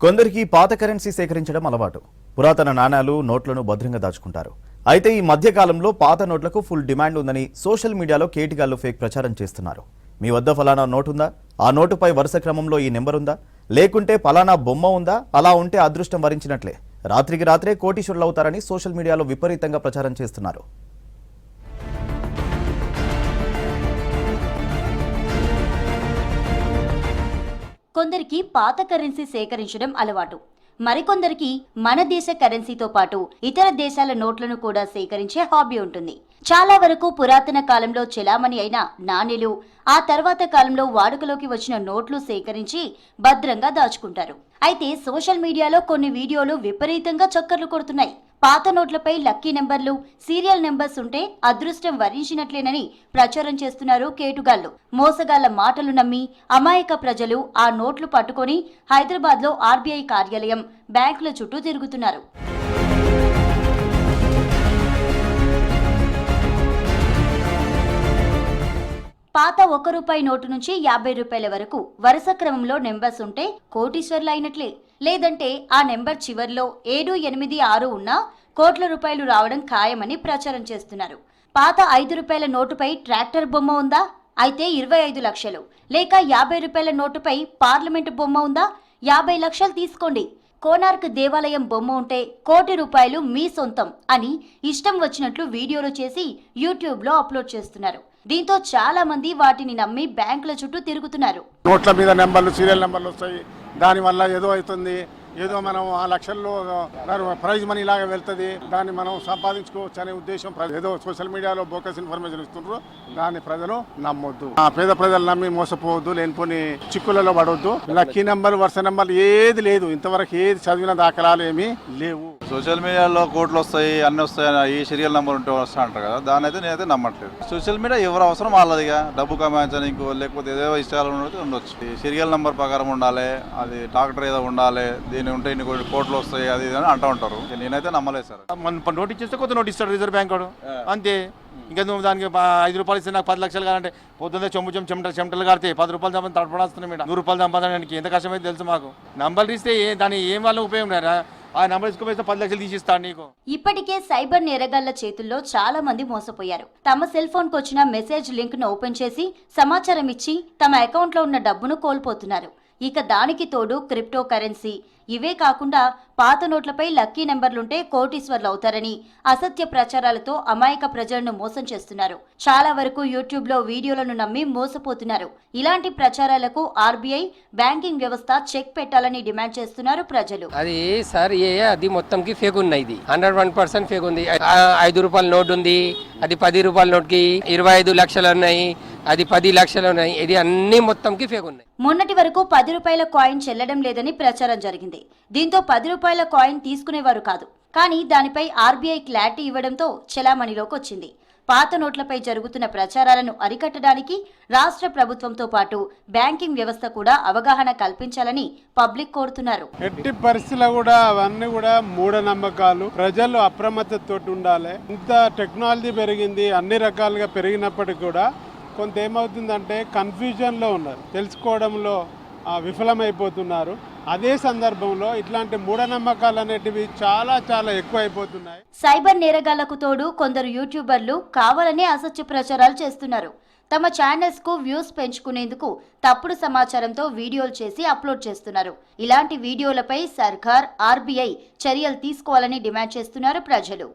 కొందరికి పాత కరెన్సీ సేకరించడం అలవాటు. పురాతన నాణాలు, నోట్లను భద్రంగా దాచుకుంటారు. అయితే ఈ మధ్య కాలంలో పాత నోట్లకు ఫుల్ డిమాండ్ ఉందని సోషల్ మీడియాలో కేటిగాళ్లు ఫేక్ ప్రచారం చేస్తున్నారు. మీ వద్ద ఫలానా నోట్ ఉందా? ఆ నోటుపై వరుస క్రమంలో ఈ నెంబర్ ఉందా? లేకుంటే ఫలానా బొమ్మ ఉందా? అలా ఉంటే అదృష్టం వరించినట్లే. రాత్రికి రాత్రే కోటీశ్వరులు అవుతారని సోషల్ మీడియాలో విపరీతంగా ప్రచారం చేస్తున్నారు. కొందరికి పాత కరెన్సీ సేకరించడం అలవాటు. మరికొందరికి మన దేశ కరెన్సీతో పాటు ఇతర దేశాల నోట్లను కూడా సేకరించే హాబీ ఉంటుంది. చాలా వరకు పురాతన కాలంలో చెలామణి అయిన నాణేలు, ఆ తర్వాత కాలంలో వాడుకలోకి వచ్చిన నోట్లు సేకరించి భద్రంగా దాచుకుంటారు. అయితే సోషల్ మీడియాలో కొన్ని వీడియోలు విపరీతంగా చక్కర్లు కొడుతున్నాయి. పాత నోట్లపై లక్కీ నెంబర్లు, సీరియల్ నెంబర్స్ ఉంటే అదృష్టం వరించినట్లేనని ప్రచారం చేస్తున్నారు కేటుగాళ్లు. మోసగాళ్ల మాటలు నమ్మి అమాయక ప్రజలు ఆ నోట్లు పట్టుకొని హైదరాబాద్లో ఆర్బీఐ కార్యాలయం, బ్యాంకుల చుట్టూ తిరుగుతున్నారు. పాత ₹1 నోటు నుంచి ₹50 వరకు వరుస క్రమంలో నెంబర్స్ ఉంటే కోటీశ్వర్లు అయినట్లే. లేదంటే ఆ నెంబర్ చివర్లో 786 ఉన్నా కోట్ల రూపాయలు రావడం ఖాయమని ప్రచారం చేస్తున్నారు. పాత ₹5 నోటుపై ట్రాక్టర్ బొమ్మ ఉందా? అయితే 25 లక్షలు. లేక ₹50 నోటుపై పార్లమెంటు బొమ్మ ఉందా? 50 లక్షలు తీసుకోండి. కోనార్క్ దేవాలయం బొమ్మ ఉంటే ₹1 మీ సొంతం అని ఇష్టం వచ్చినట్లు వీడియోలు చేసి యూట్యూబ్లో అప్లోడ్ చేస్తున్నారు. దీంతో చాలా మంది వాటిని నమ్మి బ్యాంకుల చుట్టూ తిరుగుతున్నారు. నోట్ల మీద నెంబర్లు, సీరియల్ నెంబర్లు వస్తాయి. దానివల్ల ఏదో అవుతుంది, ఏదో మనం ఆ లక్షల్లో ప్రైజ్ మనీ లాగా వెళ్తుంది, దాన్ని మనం సంపాదించుకోవచ్చు అనే ఉద్దేశం. ఏదో సోషల్ మీడియాలో బోకస్ ఇన్ఫర్మేషన్ ఇస్తుంటారు, దాన్ని ప్రజలు నమ్మొద్దు. ఆ పేద ప్రజలు నమ్మి మోసపోవద్దు, లేనిపోని చిక్కులలో పడవద్దు. లక్కీ నెంబర్, వరుస నెంబర్లు ఏది లేదు. ఇంతవరకు ఏది చదివిన దాఖలాలు ఏమీ లేవు. సోషల్ మీడియాలో కోట్లు వస్తాయి, అన్ని వస్తాయి, ఈ సీరియల్ నెంబర్ ఉంటే వస్తా అంటారు కదా, దాని అయితే నేనైతే నమ్మట్లేదు. సోషల్ మీడియా ఎవరు అవసరం వాళ్ళదిగా, డబ్బు కమాయించడానికి లేకపోతే ఏదో ఇష్టాలు ఉండొచ్చు. ఈ సీరియల్ నెంబర్ ప్రకారం ఉండాలి, అది డాక్టర్ ఏదో ఉండాలి, దీని ఉంటే ఇన్ని కోట్లు వస్తాయి, అది అని అంటూ ఉంటారు. నేనైతే నమ్మలేదు సార్. మన నోట్ ఇచ్చేస్తే కొత్త నోట్ ఇస్తాడు రిజర్వ్ బ్యాంక్ వాడు, అంతే. ఇంకా నువ్వు దానికి ₹5 ఇస్తే నాకు 10 లక్షలు కావాలంటే పొద్దున్నే చెమటలు కాడితే ₹10 సంపాదన తడపడాస్తున్నాం. ₹100 సంపాదనకి ఎంత కష్టమైతే తెలుసు మాకు. నంబర్లు ఇస్తే దాని ఏం వల్ల ఉపయోగం లేరా? ఆ నంబర్ ఇసుకుపోతే 10 లక్షలు తీసిస్తాను నీకు. ఇప్పటికే సైబర్ నేరగాళ్ల చేతుల్లో చాలా మంది మోసపోయారు. తమ సెల్ ఫోన్ కు వచ్చిన మెసేజ్ లింక్ ను ఓపెన్ చేసి సమాచారం ఇచ్చి తమ అకౌంట్ లో ఉన్న డబ్బును కోల్పోతున్నారు. ఇక దానికి తోడు క్రిప్టో కరెన్సీ, ఇవే కాకుండా పాత నోట్లపై లక్కీ నెంబర్లుంటే కోటీశ్వర్లు అవుతారని అసత్య ప్రచారాలతో అమాయక ప్రజలను మోసం చేస్తున్నారు. చాలా వరకు యూట్యూబ్ లో వీడియోలను నమ్మి మోసపోతున్నారు. ఇలాంటి ప్రచారాలకు ఆర్బీఐ, బ్యాంకింగ్ వ్యవస్థ చెక్ పెట్టాలని డిమాండ్ చేస్తున్నారు ప్రజలు. అది సార్ అది మొత్తంకి ఫేక్ ఉన్నాయి. ఇది 101% ఫేక్ ఉంది. ₹5 నోట్ ఉంది, అది ₹10 నోట్కి 25 లక్షలు ఉన్నాయి, అది 10 లక్షలు ఉన్నాయి. ఇది అన్ని మొత్తంకి ఫేక్ ఉన్నాయి. మొన్నటి వరకు ₹10 కాయిన్ చెల్లడం లేదని ప్రచారం జరిగింది. దీంతో ₹10 కాయిన్ తీసుకునేవారు కాదు. కానీ దానిపై ఆర్బీఐ క్లారిటీ ఇవ్వడంతో చెలామణిలోకి వచ్చింది. పాత నోట్లపై జరుగుతున్న ప్రచారాలను అరికట్టడానికి రాష్ట్ర ప్రభుత్వంతో పాటు బ్యాంకింగ్ వ్యవస్థ కూడా అవగాహన కల్పించాలని పబ్లిక్ కోరుతున్నారు. ఎట్టి పరిస్థితుల్లో కూడా అవన్నీ కూడా మూఢనమ్మకాలు. ప్రజలు అప్రమత్తతో ఉండాలి. ఇంత టెక్నాలజీ పెరిగింది, అన్ని రకాలుగా పెరిగినప్పటికీ కూడా కొంత ఏమవుతుందంటే కన్ఫ్యూజన్లో ఉన్నారు, తెలుసుకోవడంలో విఫలమైపోతున్నారు. అదే సందర్భంలో ఇట్లాంటి మూఢనమ్మకాలు అనేటివి చాలా ఎక్కువ అయిపోతున్నాయి. సైబర్ నేరగాళ్లకు తోడు కొందరు యూట్యూబర్లు కావాలనే అసత్య ప్రచారాలు చేస్తున్నారు. తమ ఛానల్స్ కు వ్యూస్ పెంచుకునేందుకు తప్పుడు సమాచారంతో వీడియోలు చేసి అప్లోడ్ చేస్తున్నారు. ఇలాంటి వీడియోలపై సర్కార్, ఆర్బీఐ చర్యలు తీసుకోవాలని డిమాండ్ చేస్తున్నారు ప్రజలు.